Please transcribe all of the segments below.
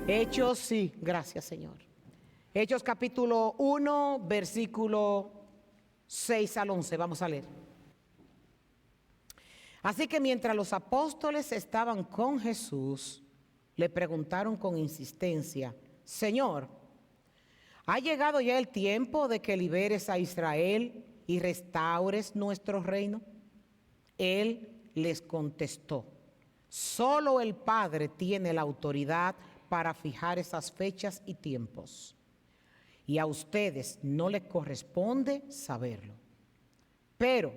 Hechos, sí, gracias Señor. Hechos capítulo 1, versículo 6 al 11, vamos a leer. Así que mientras los apóstoles estaban con Jesús, le preguntaron con insistencia: Señor, ¿ha llegado ya el tiempo de que liberes a Israel y restaures nuestro reino? Él les contestó: solo el Padre tiene la autoridad para fijar esas fechas y tiempos, y a ustedes no les corresponde saberlo. Pero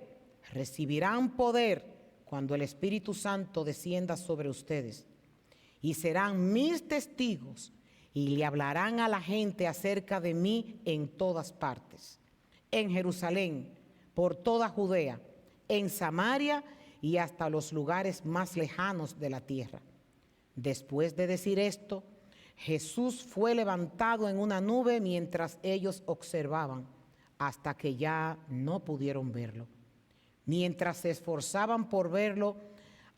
recibirán poder cuando el Espíritu Santo descienda sobre ustedes, y serán mis testigos, y le hablarán a la gente acerca de mí en todas partes, en Jerusalén, por toda Judea, en Samaria y hasta los lugares más lejanos de la tierra. Después de decir esto, Jesús fue levantado en una nube mientras ellos observaban, hasta que ya no pudieron verlo. Mientras se esforzaban por verlo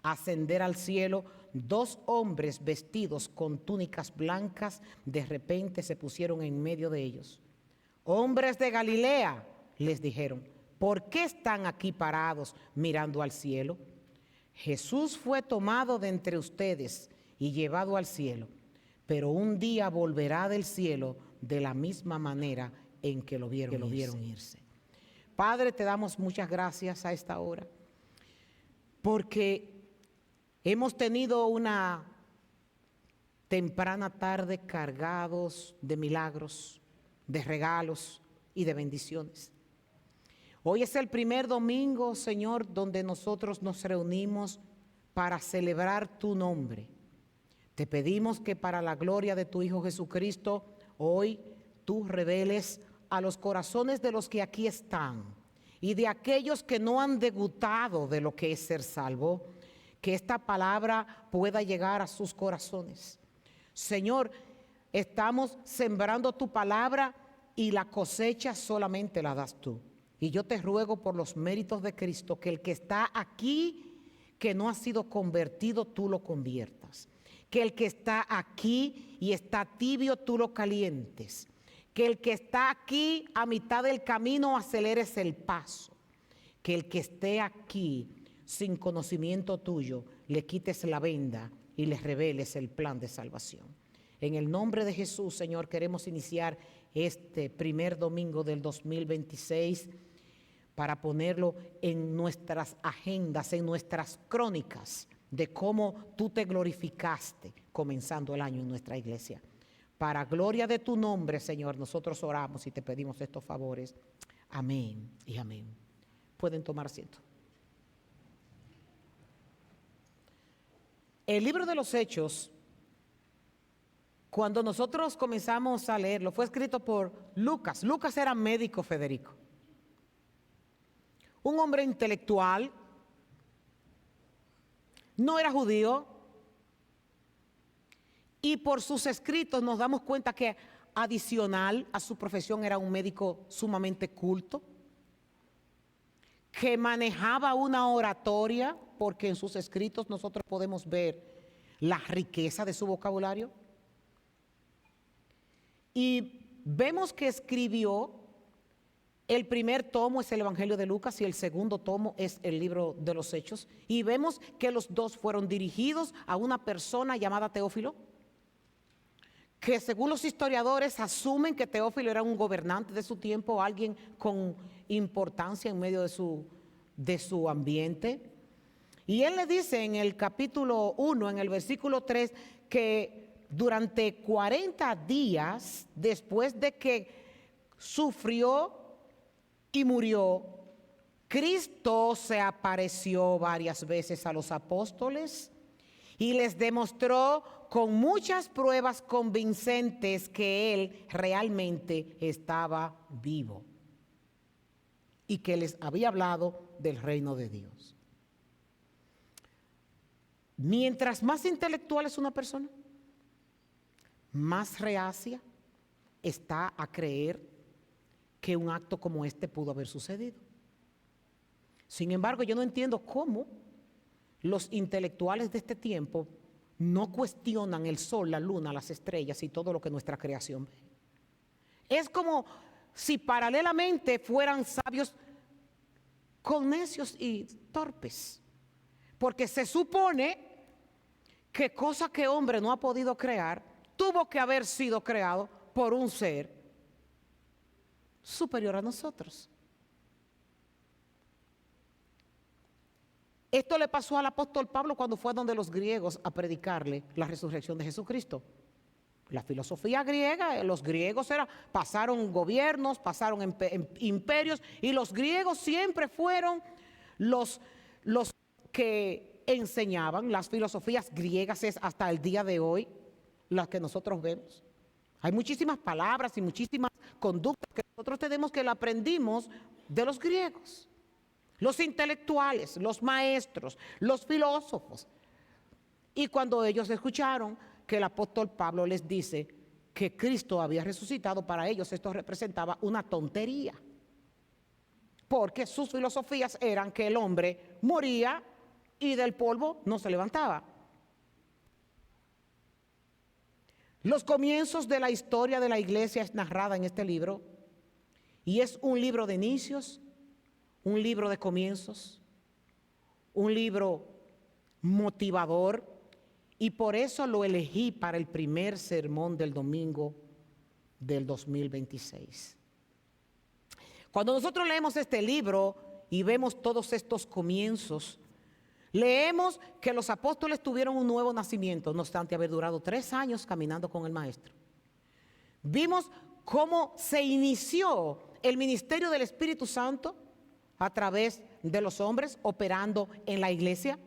ascender al cielo, dos hombres vestidos con túnicas blancas de repente se pusieron en medio de ellos. Hombres de Galilea, les dijeron, ¿por qué están aquí parados mirando al cielo? Jesús fue tomado de entre ustedes y llevado al cielo, pero un día volverá del cielo de la misma manera en que lo vieron irse. Padre, te damos muchas gracias a esta hora, porque hemos tenido una temprana tarde cargados de milagros, de regalos y de bendiciones. Hoy es el primer domingo, Señor, donde nosotros nos reunimos para celebrar tu nombre. Te pedimos que para la gloria de tu Hijo Jesucristo, hoy tú reveles a los corazones de los que aquí están y de aquellos que no han degustado de lo que es ser salvo, que esta palabra pueda llegar a sus corazones. Señor, estamos sembrando tu palabra y la cosecha solamente la das tú. Y yo te ruego por los méritos de Cristo que el que está aquí, que no ha sido convertido, tú lo conviertas. Que el que está aquí y está tibio, tú lo calientes. Que el que está aquí a mitad del camino aceleres el paso. Que el que esté aquí sin conocimiento tuyo, le quites la venda y le reveles el plan de salvación. En el nombre de Jesús, Señor, queremos iniciar este primer domingo del 2026 para ponerlo en nuestras agendas, en nuestras crónicas de cómo tú te glorificaste comenzando el año en nuestra iglesia. Para gloria de tu nombre, Señor, nosotros oramos y te pedimos estos favores. Amén y amén. Pueden tomar asiento. El libro de los Hechos, cuando nosotros comenzamos a leerlo, fue escrito por Lucas. Lucas era médico, Federico. Un hombre intelectual, no era judío, y por sus escritos nos damos cuenta que adicional a su profesión era un médico sumamente culto, que manejaba una oratoria, porque en sus escritos nosotros podemos ver la riqueza de su vocabulario. Y vemos que escribió, el primer tomo es el Evangelio de Lucas y el segundo tomo es el libro de los Hechos. Y vemos que los dos fueron dirigidos a una persona llamada Teófilo, que según los historiadores asumen que Teófilo era un gobernante de su tiempo, alguien con importancia en medio de su ambiente. Y él le dice en el capítulo 1, en el versículo 3, que durante 40 días después de que sufrió y murió, Cristo se apareció varias veces a los apóstoles y les demostró con muchas pruebas convincentes que Él realmente estaba vivo y que les había hablado del reino de Dios. Mientras más intelectual es una persona, más reacia está a creer que un acto como este pudo haber sucedido. Sin embargo, yo no entiendo cómo los intelectuales de este tiempo no cuestionan el sol, la luna, las estrellas y todo lo que nuestra creación ve. Es como si paralelamente fueran sabios con necios y torpes. Porque se supone que cosa que hombre no ha podido crear, tuvo que haber sido creado por un ser superior a nosotros. Esto le pasó al apóstol Pablo cuando fue donde los griegos a predicarle la resurrección de Jesucristo. La filosofía griega, los griegos pasaron gobiernos, pasaron imperios, y los griegos siempre fueron los que enseñaban. Las filosofías griegas es hasta el día de hoy las que nosotros vemos. Hay muchísimas palabras y muchísimas conductas que nosotros tenemos que la aprendimos de los griegos. Los intelectuales, los maestros, los filósofos. Y cuando ellos escucharon que el apóstol Pablo les dice que Cristo había resucitado, para ellos esto representaba una tontería. Porque sus filosofías eran que el hombre moría y del polvo no se levantaba. Los comienzos de la historia de la iglesia es narrada en este libro, y es un libro de inicios, un libro de comienzos, un libro motivador, y por eso lo elegí para el primer sermón del domingo del 2026. Cuando nosotros leemos este libro y vemos todos estos comienzos, leemos que los apóstoles tuvieron un nuevo nacimiento, no obstante haber durado 3 años caminando con el Maestro. Vimos cómo se inició el ministerio del Espíritu Santo a través de los hombres operando en la iglesia.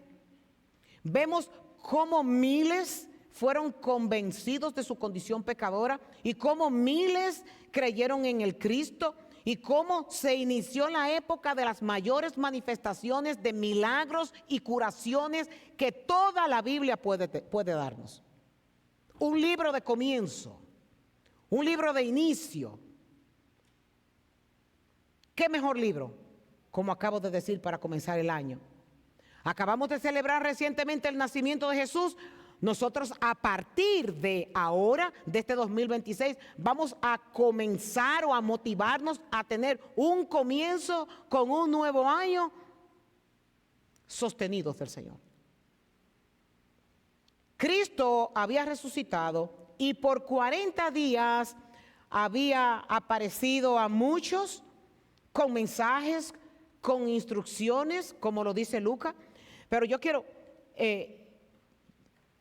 Vemos cómo miles fueron convencidos de su condición pecadora y cómo miles creyeron en el Cristo, y cómo se inició la época de las mayores manifestaciones de milagros y curaciones que toda la Biblia puede darnos. Un libro de comienzo, un libro de inicio. ¿Qué mejor libro? Como acabo de decir, para comenzar el año. Acabamos de celebrar recientemente el nacimiento de Jesús. Nosotros a partir de ahora, de este 2026, vamos a comenzar o a motivarnos a tener un comienzo con un nuevo año sostenidos del Señor. Cristo había resucitado y por 40 días había aparecido a muchos con mensajes, con instrucciones, como lo dice Lucas. Pero yo quiero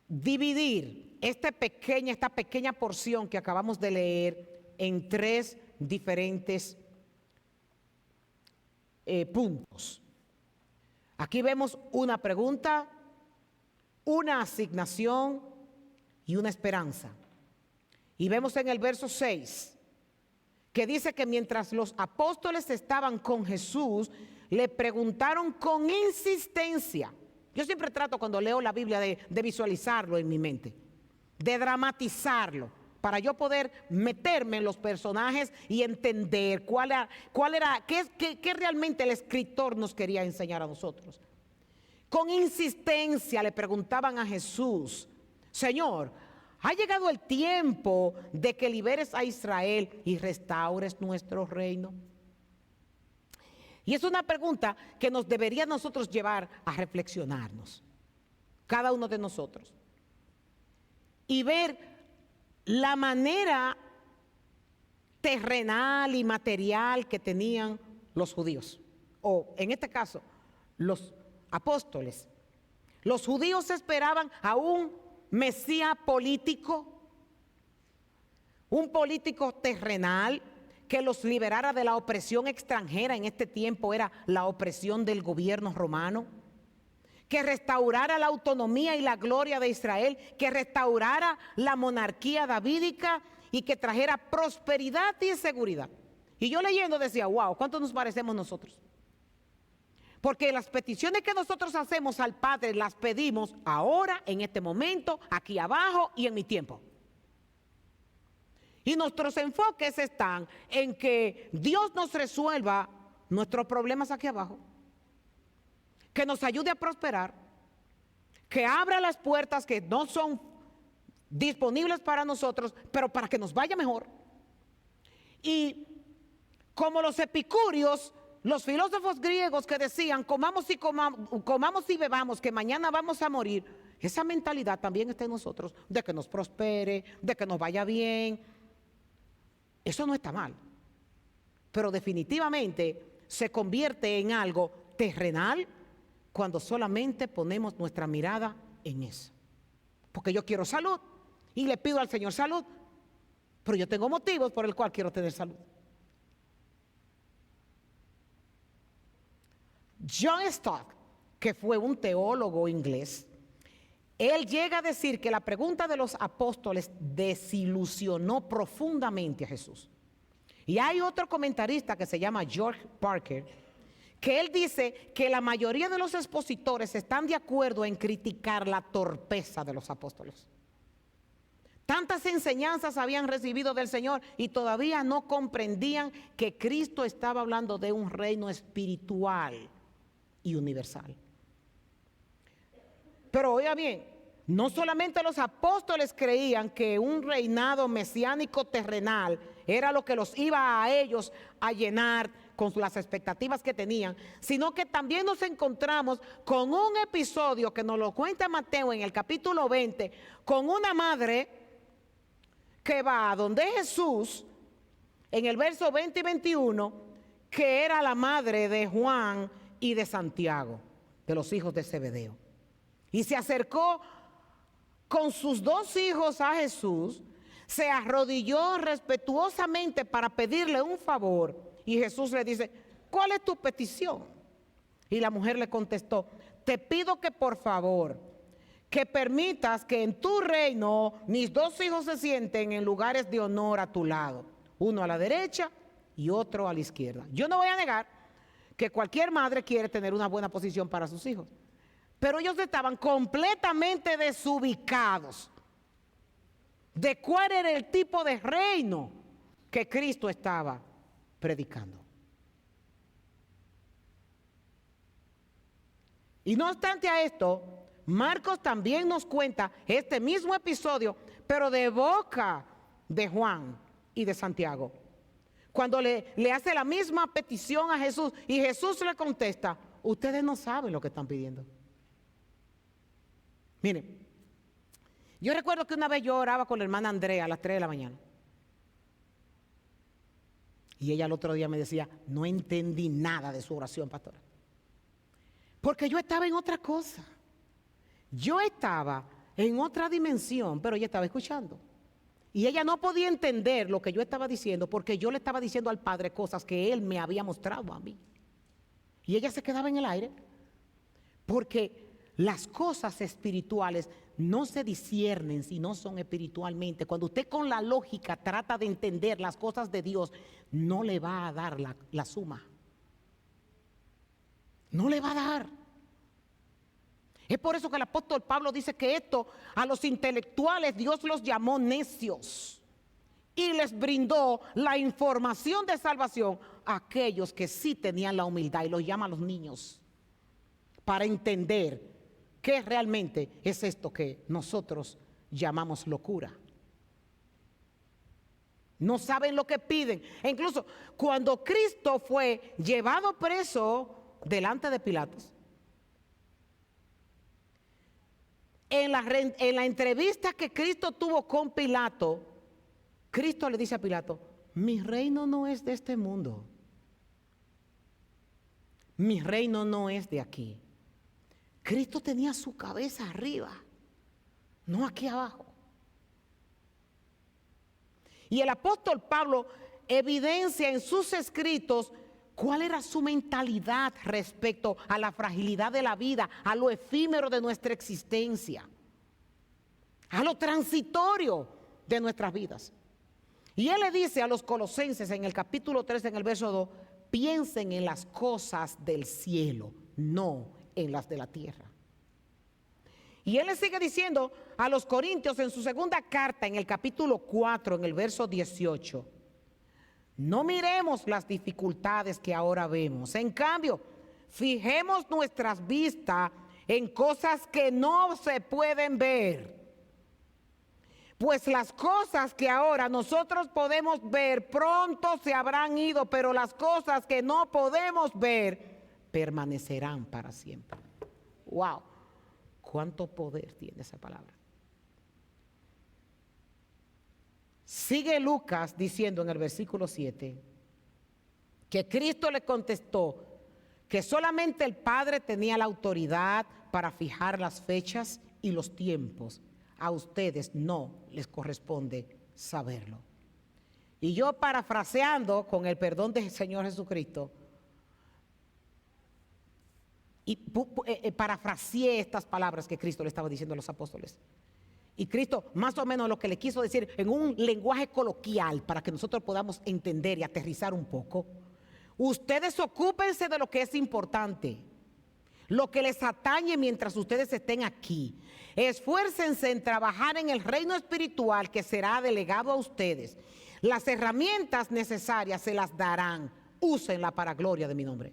dividir esta pequeña porción que acabamos de leer en 3 diferentes puntos. Aquí vemos una pregunta, una asignación y una esperanza. Y vemos en el verso 6 que dice que mientras los apóstoles estaban con Jesús, le preguntaron con insistencia. Yo siempre trato cuando leo la Biblia de visualizarlo en mi mente, de dramatizarlo, para yo poder meterme en los personajes y entender qué realmente el escritor nos quería enseñar a nosotros. Con insistencia le preguntaban a Jesús: Señor, ¿ha llegado el tiempo de que liberes a Israel y restaures nuestro reino? Y es una pregunta que nos debería nosotros llevar a reflexionarnos, cada uno de nosotros, y ver la manera terrenal y material que tenían los judíos, o en este caso, los apóstoles. Los judíos esperaban a un Mesías político, un político terrenal, que los liberara de la opresión extranjera. En este tiempo era la opresión del gobierno romano, que restaurara la autonomía y la gloria de Israel, que restaurara la monarquía davídica y que trajera prosperidad y seguridad. Y yo leyendo decía, wow, ¿cuánto nos parecemos nosotros? Porque las peticiones que nosotros hacemos al Padre las pedimos ahora, en este momento, aquí abajo y en mi tiempo. Y nuestros enfoques están en que Dios nos resuelva nuestros problemas aquí abajo, que nos ayude a prosperar, que abra las puertas que no son disponibles para nosotros, pero para que nos vaya mejor. Y como los epicúreos, los filósofos griegos que decían comamos y bebamos, que mañana vamos a morir, esa mentalidad también está en nosotros, de que nos prospere, de que nos vaya bien. Eso no está mal, pero definitivamente se convierte en algo terrenal cuando solamente ponemos nuestra mirada en eso. Porque yo quiero salud y le pido al Señor salud, pero yo tengo motivos por el cual quiero tener salud. John Stott, que fue un teólogo inglés, él llega a decir que la pregunta de los apóstoles desilusionó profundamente a Jesús. Y hay otro comentarista que se llama George Parker, que él dice que la mayoría de los expositores están de acuerdo en criticar la torpeza de los apóstoles. Tantas enseñanzas habían recibido del Señor y todavía no comprendían que Cristo estaba hablando de un reino espiritual y universal. Pero oiga bien, no solamente los apóstoles creían que un reinado mesiánico terrenal era lo que los iba a ellos a llenar con las expectativas que tenían, sino que también nos encontramos con un episodio que nos lo cuenta Mateo en el capítulo 20, con una madre que va a donde Jesús, en el verso 20 y 21, que era la madre de Juan y de Santiago, de los hijos de Zebedeo. Y se acercó con sus dos hijos a Jesús, se arrodilló respetuosamente para pedirle un favor. Y Jesús le dice, ¿cuál es tu petición? Y la mujer le contestó, te pido que por favor, que permitas que en tu reino mis dos hijos se sienten en lugares de honor a tu lado, uno a la derecha y otro a la izquierda. Yo no voy a negar que cualquier madre quiere tener una buena posición para sus hijos, pero ellos estaban completamente desubicados de cuál era el tipo de reino que Cristo estaba predicando. Y no obstante a esto, Marcos también nos cuenta este mismo episodio, pero de boca de Juan y de Santiago, cuando le hace la misma petición a Jesús y Jesús le contesta, ustedes no saben lo que están pidiendo. Miren, yo recuerdo que una vez yo oraba con la hermana Andrea a las 3 de la mañana. Y ella el otro día me decía, no entendí nada de su oración, pastora. Porque yo estaba en otra cosa. Yo estaba en otra dimensión, pero ella estaba escuchando. Y ella no podía entender lo que yo estaba diciendo porque yo le estaba diciendo al Padre cosas que Él me había mostrado a mí. Y ella se quedaba en el aire porque las cosas espirituales no se disciernen si no son espiritualmente. Cuando usted con la lógica trata de entender las cosas de Dios, no le va a dar la suma. No le va a dar. Es por eso que el apóstol Pablo dice que esto a los intelectuales Dios los llamó necios y les brindó la información de salvación a aquellos que sí tenían la humildad, y los llama a los niños para entender qué realmente es esto que nosotros llamamos locura. No saben lo que piden. E incluso cuando Cristo fue llevado preso delante de Pilatos, en la entrevista que Cristo tuvo con Pilato, Cristo le dice a Pilato, mi reino no es de este mundo. Mi reino no es de aquí. Cristo tenía su cabeza arriba, no aquí abajo. Y el apóstol Pablo evidencia en sus escritos cuál era su mentalidad respecto a la fragilidad de la vida, a lo efímero de nuestra existencia, a lo transitorio de nuestras vidas. Y él le dice a los colosenses en el capítulo 3, en el verso 2, piensen en las cosas del cielo, no en las de la tierra. Y él le sigue diciendo a los corintios en su segunda carta, en el capítulo 4, en el verso 18, no miremos las dificultades que ahora vemos, en cambio, fijemos nuestras vistas en cosas que no se pueden ver. Pues las cosas que ahora nosotros podemos ver pronto se habrán ido, pero las cosas que no podemos ver permanecerán para siempre. ¡Wow! ¿Cuánto poder tiene esa palabra? Sigue Lucas diciendo en el versículo 7 que Cristo le contestó que solamente el Padre tenía la autoridad para fijar las fechas y los tiempos. A ustedes no les corresponde saberlo. Y yo, parafraseando con el perdón del Señor Jesucristo, y parafraseé estas palabras que Cristo le estaba diciendo a los apóstoles. Y Cristo más o menos lo que le quiso decir en un lenguaje coloquial para que nosotros podamos entender y aterrizar un poco. Ustedes ocúpense de lo que es importante, lo que les atañe mientras ustedes estén aquí. Esfuércense en trabajar en el reino espiritual que será delegado a ustedes. Las herramientas necesarias se las darán. Úsenla para gloria de mi nombre.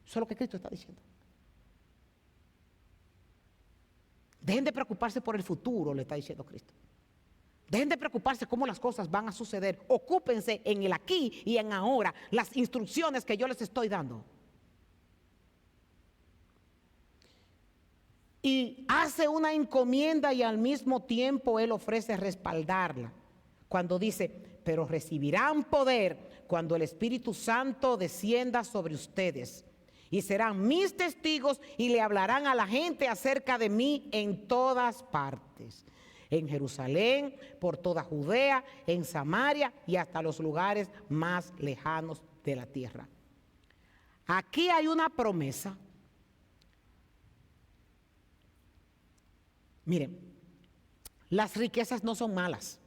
Eso es lo que Cristo está diciendo. Dejen de preocuparse por el futuro, le está diciendo Cristo. Dejen de preocuparse cómo las cosas van a suceder. Ocúpense en el aquí y en ahora, las instrucciones que yo les estoy dando. Y hace una encomienda y al mismo tiempo Él ofrece respaldarla. Cuando dice, pero recibirán poder cuando el Espíritu Santo descienda sobre ustedes. Y serán mis testigos y le hablarán a la gente acerca de mí en todas partes. En Jerusalén, por toda Judea, en Samaria y hasta los lugares más lejanos de la tierra. Aquí hay una promesa. Miren, las riquezas no son malas.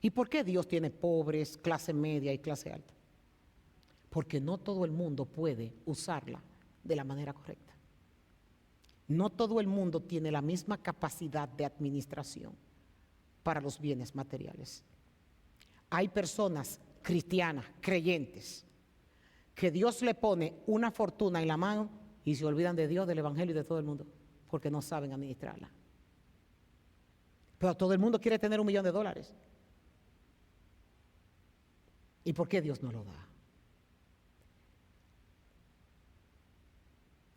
¿Y por qué Dios tiene pobres, clase media y clase alta? Porque no todo el mundo puede usarla de la manera correcta. No todo el mundo tiene la misma capacidad de administración para los bienes materiales. Hay personas cristianas, creyentes, que Dios le pone una fortuna en la mano y se olvidan de Dios, del Evangelio y de todo el mundo, porque no saben administrarla. Pero todo el mundo quiere tener $1 millón. ¿Y por qué Dios no lo da?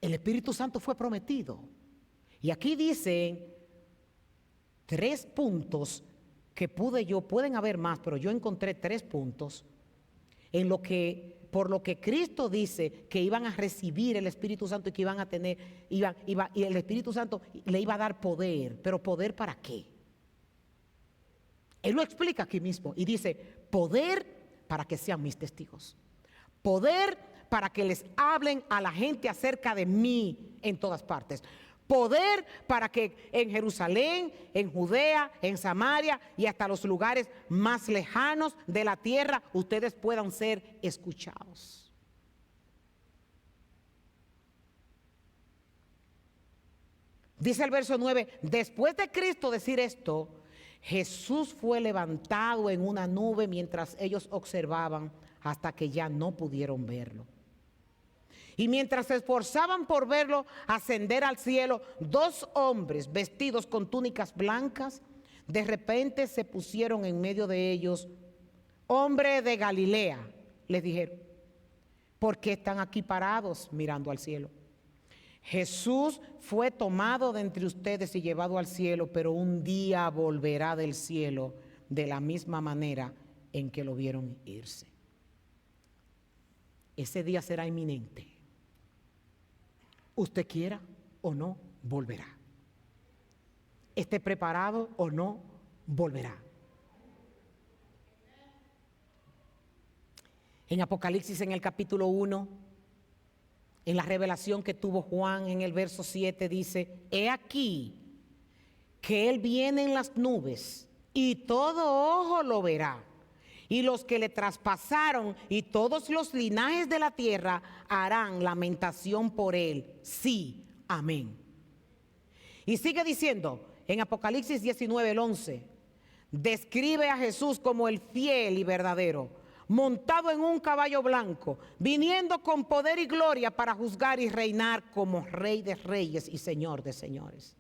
El Espíritu Santo fue prometido. Y aquí dicen 3 puntos que pueden haber más, pero yo encontré 3 puntos por lo que Cristo dice que iban a recibir el Espíritu Santo y que iban a tener, y el Espíritu Santo le iba a dar poder. ¿Pero poder para qué? Él lo explica aquí mismo y dice, poder para que sean mis testigos. Poder para que les hablen a la gente acerca de mí en todas partes. Poder para que en Jerusalén, en Judea, en Samaria y hasta los lugares más lejanos de la tierra ustedes puedan ser escuchados. Dice el verso 9, después de Cristo decir esto, Jesús fue levantado en una nube mientras ellos observaban hasta que ya no pudieron verlo. Y mientras se esforzaban por verlo ascender al cielo, 2 hombres vestidos con túnicas blancas, de repente se pusieron en medio de ellos. Hombre de Galilea, les dijeron, ¿por qué están aquí parados mirando al cielo? Jesús fue tomado de entre ustedes y llevado al cielo, pero un día volverá del cielo de la misma manera en que lo vieron irse. Ese día será inminente. Usted quiera o no, volverá. Esté preparado o no, volverá. En Apocalipsis, en el capítulo 1, en la revelación que tuvo Juan en el verso 7, dice, he aquí que Él viene en las nubes y todo ojo lo verá. Y los que le traspasaron y todos los linajes de la tierra harán lamentación por él. Sí, amén. Y sigue diciendo en Apocalipsis 19, el 11, describe a Jesús como el fiel y verdadero, montado en un caballo blanco, viniendo con poder y gloria para juzgar y reinar como Rey de reyes y Señor de señores.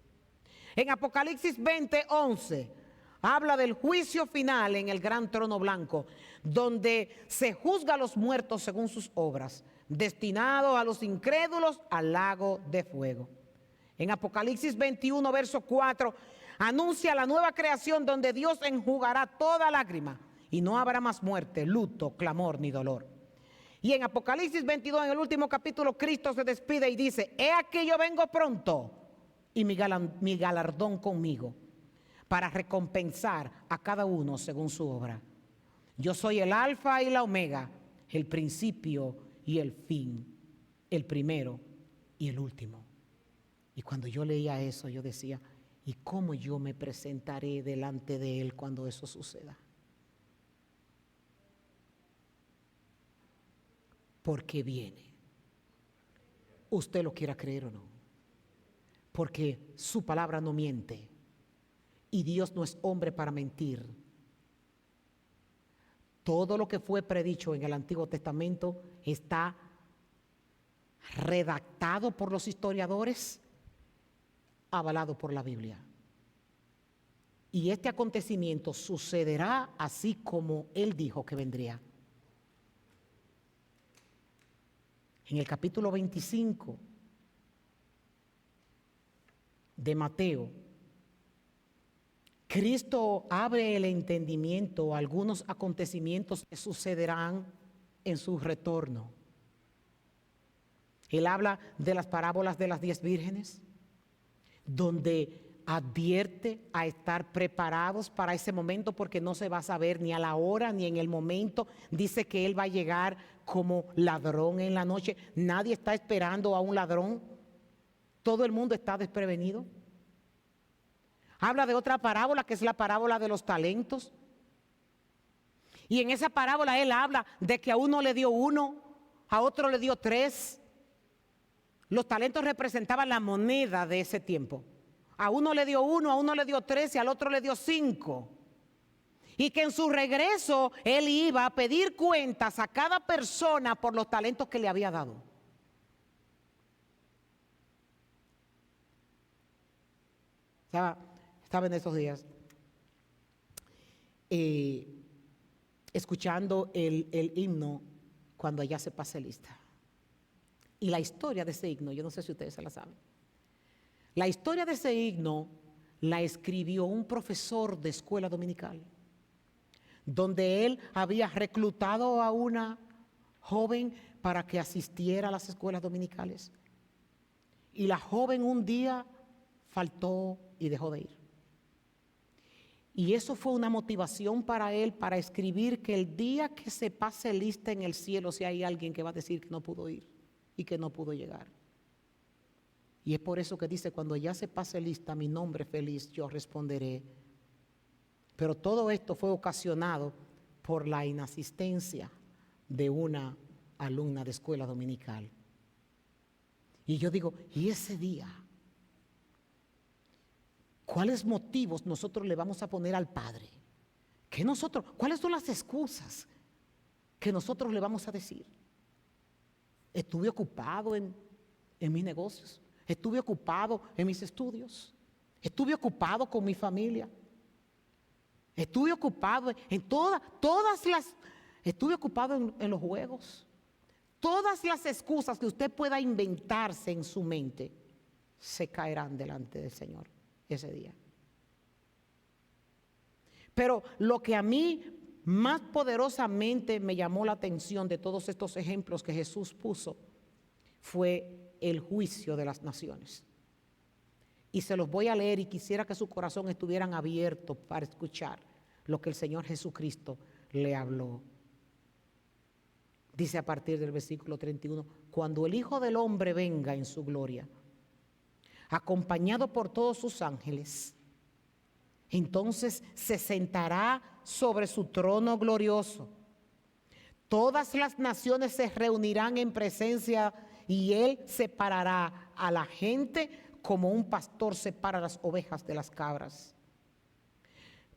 En Apocalipsis 20:11 habla del juicio final en el gran trono blanco, donde se juzga a los muertos según sus obras, destinados a los incrédulos al lago de fuego. En Apocalipsis 21, verso 4, anuncia la nueva creación donde Dios enjugará toda lágrima y no habrá más muerte, luto, clamor ni dolor. Y en Apocalipsis 22, en el último capítulo, Cristo se despide y dice: he aquí yo vengo pronto y mi galardón conmigo para recompensar a cada uno según su obra. Yo soy el alfa y la omega, el principio y el fin, el primero y el último. Y cuando yo leía eso, yo decía: ¿y cómo yo me presentaré delante de Él cuando eso suceda? Porque viene. Usted lo quiera creer o no. Porque su palabra no miente. Y Dios no es hombre para mentir. Todo lo que fue predicho en el Antiguo Testamento está redactado por los historiadores, avalado por la Biblia. Y este acontecimiento sucederá así como Él dijo que vendría. En el capítulo 25 de Mateo, Cristo abre el entendimiento a algunos acontecimientos que sucederán en su retorno. Él habla de las parábolas de las 10 vírgenes, donde advierte a estar preparados para ese momento, porque no se va a saber ni a la hora ni en el momento. Dice que Él va a llegar como ladrón en la noche. Nadie está esperando a un ladrón. Todo el mundo está desprevenido. Habla de otra parábola, que es la parábola de los talentos. Y en esa parábola Él habla de que a uno le dio 1, a otro le dio 3. Los talentos representaban la moneda de ese tiempo. A uno le dio 1, a uno le dio 3 y al otro le dio 5. Y que en su regreso Él iba a pedir cuentas a cada persona por los talentos que le había dado. Estaba en esos días escuchando el himno Cuando allá se pase lista. Y la historia de ese himno, yo no sé si ustedes se la saben. La historia de ese himno la escribió un profesor de escuela dominical, donde él había reclutado a una joven para que asistiera a las escuelas dominicales. Y la joven un día faltó y dejó de ir. Y eso fue una motivación para él para escribir que el día que se pase lista en el cielo, si hay alguien que va a decir que no pudo ir y que no pudo llegar. Y es por eso que dice: cuando ya se pase lista mi nombre feliz, yo responderé. Pero todo esto fue ocasionado por la inasistencia de una alumna de escuela dominical. Y yo digo: ¿y ese día? ¿Cuáles motivos nosotros le vamos a poner al Padre? ¿Cuáles son las excusas que nosotros le vamos a decir? Estuve ocupado en mis negocios. Estuve ocupado en mis estudios. Estuve ocupado con mi familia. Estuve ocupado estuve ocupado en los juegos. Todas las excusas que usted pueda inventarse en su mente se caerán delante del Señor ese día. Pero lo que a mí más poderosamente me llamó la atención de todos estos ejemplos que Jesús puso fue el juicio de las naciones. Y se los voy a leer, y quisiera que su corazón estuvieran abiertos para escuchar lo que el Señor Jesucristo le habló. Dice a partir del versículo 31: cuando el Hijo del Hombre venga en su gloria, acompañado por todos sus ángeles, entonces se sentará sobre su trono glorioso. Todas las naciones se reunirán en presencia y Él separará a la gente como un pastor separa las ovejas de las cabras.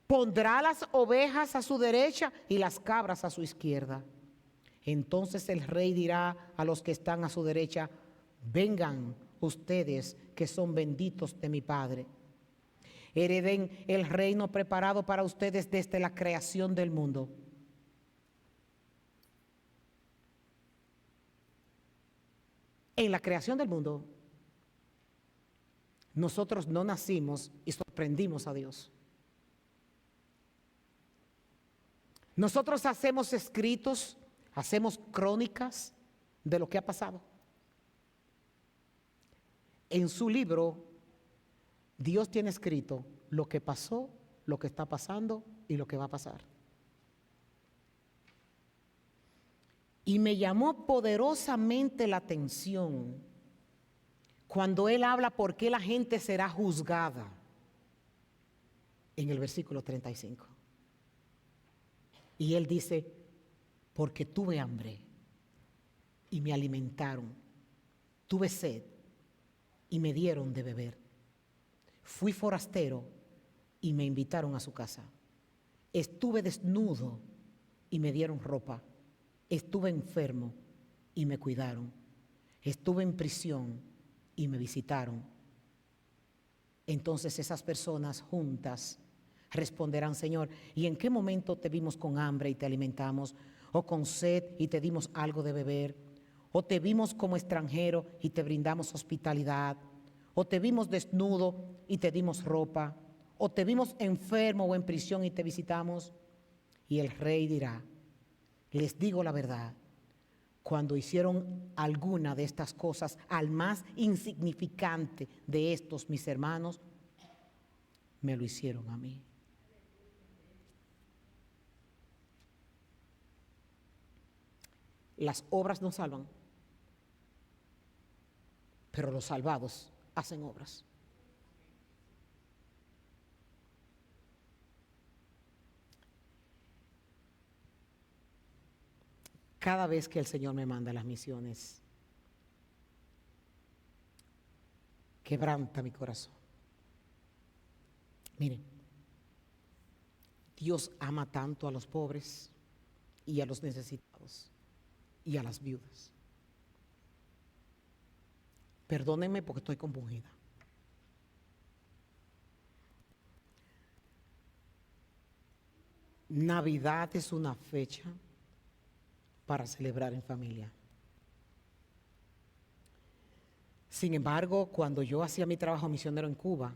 Pondrá las ovejas a su derecha y las cabras a su izquierda. Entonces el rey dirá a los que están a su derecha: vengan ustedes que son benditos de mi Padre. Hereden el reino preparado para ustedes desde la creación del mundo. En la creación del mundo, nosotros no nacimos y sorprendimos a Dios. Nosotros hacemos escritos, hacemos crónicas de lo que ha pasado. En su libro, Dios tiene escrito lo que pasó, lo que está pasando y lo que va a pasar. Y me llamó poderosamente la atención cuando Él habla por qué la gente será juzgada en el versículo 35. Y Él dice: porque tuve hambre y me alimentaron, tuve sed y me dieron de beber, fui forastero y me invitaron a su casa, estuve desnudo y me dieron ropa, estuve enfermo y me cuidaron, estuve en prisión y me visitaron. Entonces esas personas juntas responderán: Señor, ¿y en qué momento te vimos con hambre y te alimentamos? ¿O con sed y te dimos algo de beber? ¿O te vimos como extranjero y te brindamos hospitalidad? ¿O te vimos desnudo y te dimos ropa? ¿O te vimos enfermo o en prisión y te visitamos? Y el rey dirá: les digo la verdad, cuando hicieron alguna de estas cosas al más insignificante de estos mis hermanos, me lo hicieron a mí. Las obras no salvan, pero los salvados hacen obras. Cada vez que el Señor me manda a las misiones, quebranta mi corazón. Miren, Dios ama tanto a los pobres y a los necesitados y a las viudas. Perdónenme porque estoy compungida. Navidad es una fecha para celebrar en familia. Sin embargo, cuando yo hacía mi trabajo misionero en Cuba,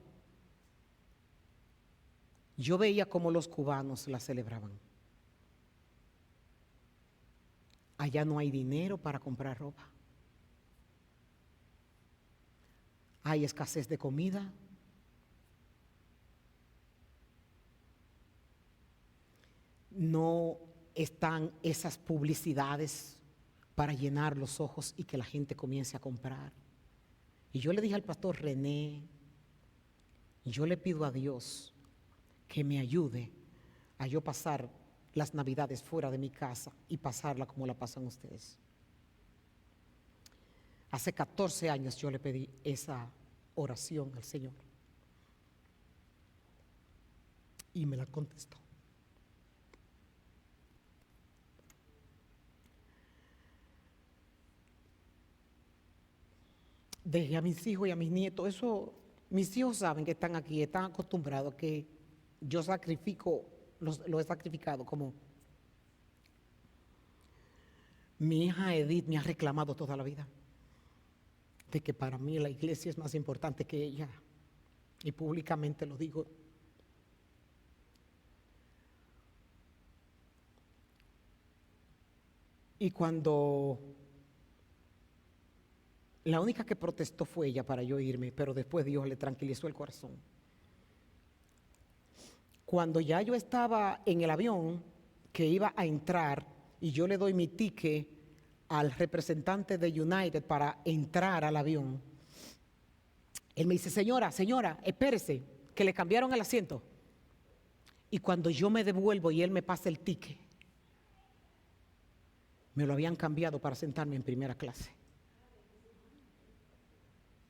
yo veía cómo los cubanos la celebraban. Allá no hay dinero para comprar ropa. Hay escasez de comida. No están esas publicidades para llenar los ojos y que la gente comience a comprar. Y yo le dije al pastor René, yo le pido a Dios que me ayude a yo pasar las Navidades fuera de mi casa y pasarla como la pasan ustedes. Hace 14 años yo le pedí esa oración al Señor y me la contestó. Dejé a mis hijos y a mis nietos, eso, mis hijos saben que están aquí, están acostumbrados a que yo sacrifico, lo he sacrificado, como mi hija Edith me ha reclamado toda la vida de que para mí la iglesia es más importante que ella, y públicamente lo digo. Y cuando la única que protestó fue ella para yo irme, pero después Dios le tranquilizó el corazón. Cuando ya yo estaba en el avión que iba a entrar y yo le doy mi ticket al representante de United para entrar al avión, él me dice: señora, espérese, que le cambiaron el asiento. Y cuando yo me devuelvo y él me pasa el ticket, me lo habían cambiado para sentarme en primera clase.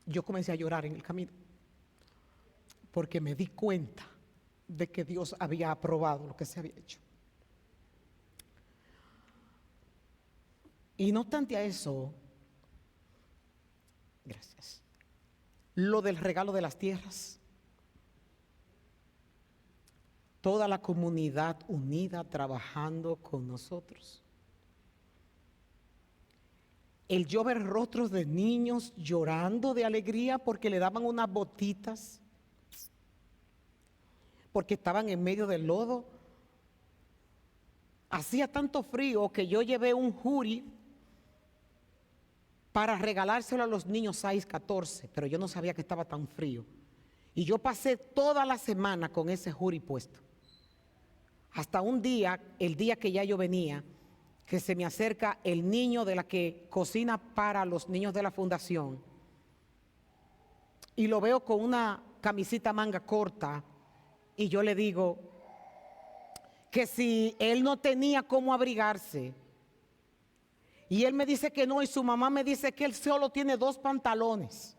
Yo comencé a llorar en el camino porque me di cuenta de que Dios había aprobado lo que se había hecho. Y no obstante a eso, gracias, lo del regalo de las tierras, toda la comunidad unida trabajando con nosotros. El yo ver rostros de niños llorando de alegría porque le daban unas botitas, porque estaban en medio del lodo. Hacía tanto frío que yo llevé un jury para regalárselo a los niños 6, 14, pero yo no sabía que estaba tan frío. Y yo pasé toda la semana con ese jury puesto. Hasta un día, el día que ya yo venía, que se me acerca el niño de la que cocina para los niños de la fundación y lo veo con una camisita manga corta y yo le digo que si él no tenía cómo abrigarse y él me dice que no y su mamá me dice que él solo tiene 2 pantalones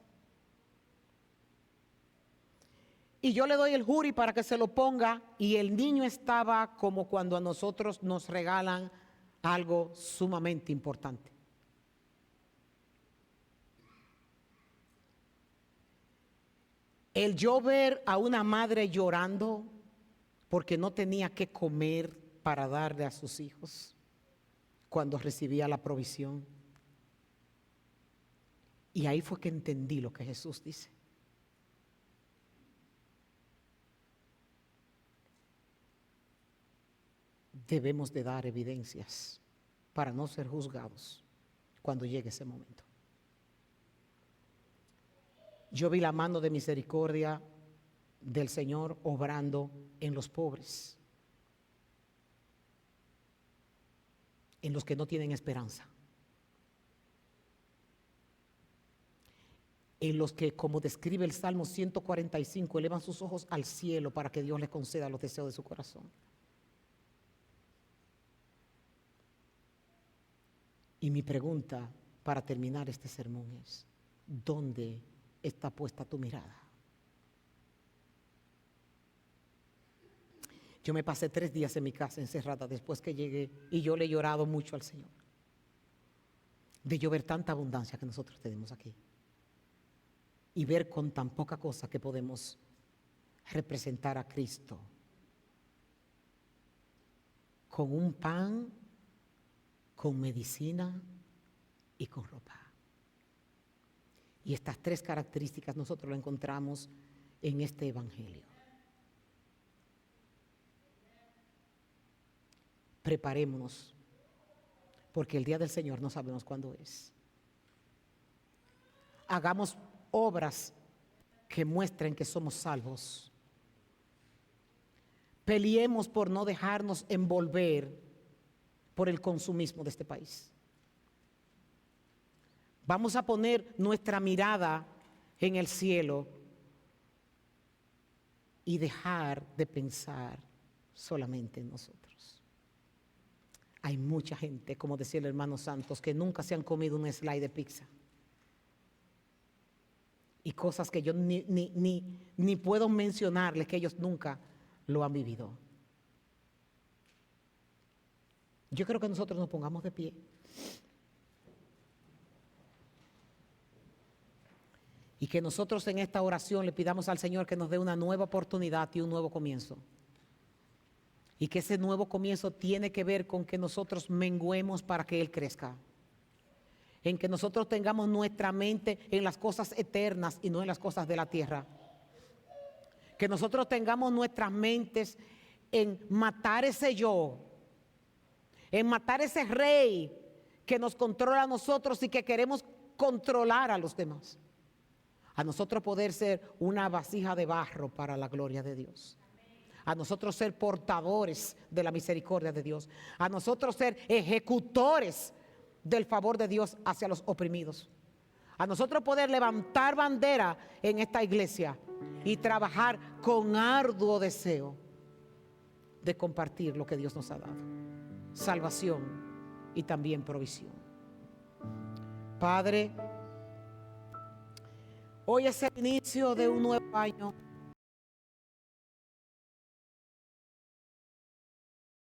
y yo le doy el jury para que se lo ponga y el niño estaba como cuando a nosotros nos regalan algo sumamente importante. El yo ver a una madre llorando porque no tenía que comer para darle a sus hijos cuando recibía la provisión. Y ahí fue que entendí lo que Jesús dice. Debemos de dar evidencias para no ser juzgados cuando llegue ese momento. Yo vi la mano de misericordia del Señor obrando en los pobres, en los que no tienen esperanza, en los que, como describe el Salmo 145, elevan sus ojos al cielo para que Dios les conceda los deseos de su corazón. Y mi pregunta para terminar este sermón es, ¿dónde está puesta tu mirada? Yo me pasé 3 días en mi casa encerrada después que llegué y yo le he llorado mucho al Señor de yo ver tanta abundancia que nosotros tenemos aquí y ver con tan poca cosa que podemos representar a Cristo con un pan, con medicina y con ropa. Y estas 3 características nosotros lo encontramos en este evangelio. Preparémonos, porque el día del Señor no sabemos cuándo es. Hagamos obras que muestren que somos salvos. Peleemos por no dejarnos envolver por el consumismo de este país. Vamos a poner nuestra mirada en el cielo y dejar de pensar solamente en nosotros. Hay mucha gente, como decía el hermano Santos, que nunca se han comido un slide de pizza. Y cosas que yo ni puedo mencionarles, que ellos nunca lo han vivido. Yo creo que nosotros nos pongamos de pie. Y que nosotros en esta oración le pidamos al Señor que nos dé una nueva oportunidad y un nuevo comienzo. Y que ese nuevo comienzo tiene que ver con que nosotros menguemos para que Él crezca. En que nosotros tengamos nuestra mente en las cosas eternas y no en las cosas de la tierra. Que nosotros tengamos nuestras mentes en matar ese yo, en matar ese rey que nos controla a nosotros y que queremos controlar a los demás. A nosotros poder ser una vasija de barro para la gloria de Dios. A nosotros ser portadores de la misericordia de Dios. A nosotros ser ejecutores del favor de Dios hacia los oprimidos. A nosotros poder levantar bandera en esta iglesia y trabajar con arduo deseo de compartir lo que Dios nos ha dado. Salvación y también provisión. Padre, hoy es el inicio de un nuevo año.